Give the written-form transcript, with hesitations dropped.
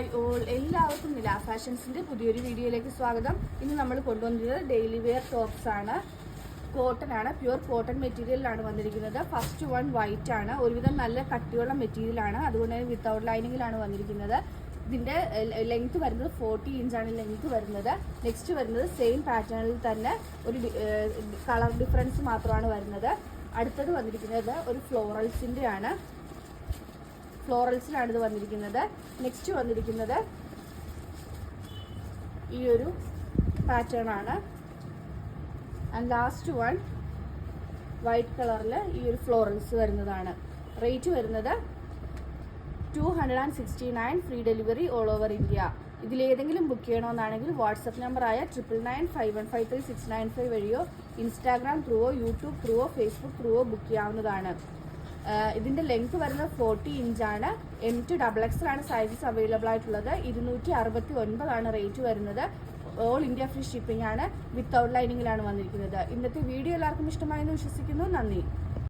എല്ലാവർക്കും നില ഫാഷൻസിന്റെ പുതിയൊരു വീഡിയോയിലേക്ക് സ്വാഗതം. ഇന്ന് നമ്മൾ കൊണ്ടുവന്നിരിക്കുന്നത് ഡെയിലി വെയർ ടോപ്സ് ആണ്. കോട്ടൺ ആണ്, പ്യുവർ കോട്ടൺ മെറ്റീരിയലിലാണ് വന്നിരിക്കുന്നത്. ഫസ്റ്റ് വൺ വൈറ്റ് ആണ്, ഒരുവിധം നല്ല കട്ടിയുള്ള മെറ്റീരിയലാണ്, അതുകൊണ്ട് തന്നെ വിത്തൗട്ട് ലൈനിങ്ങിലാണ് വന്നിരിക്കുന്നത്. ഇതിന്റെ ലെങ്ത് വരുന്നത് 40 ഇഞ്ചാണ് ലെങ്ത് വരുന്നത്. നെക്സ്റ്റ് വരുന്നത് സെയിം പാറ്റേണിൽ തന്നെ ഒരു കളർ ഡിഫറൻസ് മാത്രമാണ് വരുന്നത്. അടുത്തത് വന്നിരിക്കുന്നത് ഒരു ഫ്ലോറൽസിന്റെ ആണ്, ഫ്ലോറൽസിലാണ് ഇത് വന്നിരിക്കുന്നത്. നെക്സ്റ്റ് വന്നിരിക്കുന്നത് ഈ ഒരു പാറ്റേൺ ആണ്. ആൻഡ് ലാസ്റ്റ് വൺ വൈറ്റ് കളറിൽ ഈ ഒരു ഫ്ലോറൽസ് വരുന്നതാണ്. റേറ്റ് വരുന്നത് 269, free delivery all over India. ഇതിലേതെങ്കിലും ബുക്ക് ചെയ്യണമെന്നാണെങ്കിൽ വാട്സപ്പ് നമ്പറായ 9995153695 വഴിയോ ഇൻസ്റ്റാഗ്രാം ത്രൂവോ യൂട്യൂബ് ത്രൂവോ ഫേസ്ബുക്ക് ത്രൂവോ ബുക്ക് ചെയ്യാവുന്നതാണ്. ഇതിൻ്റെ ലെങ്ത് വരുന്നത് 40 ഇഞ്ചാണ്. M to XXL ആണ് സൈസസ് അവൈലബിൾ ആയിട്ടുള്ളത്. 269 റേറ്റ് വരുന്നത്. ഓൾ ഇന്ത്യ ഫ്രീ ഷിപ്പിംഗ് ആണ്, വിത്തൗട്ട് ലൈനിങ്ങിലാണ് വന്നിരിക്കുന്നത്. ഇന്നത്തെ വീഡിയോ എല്ലാവർക്കും ഇഷ്ടമായെന്ന് വിശ്വസിക്കുന്നു. നന്ദി.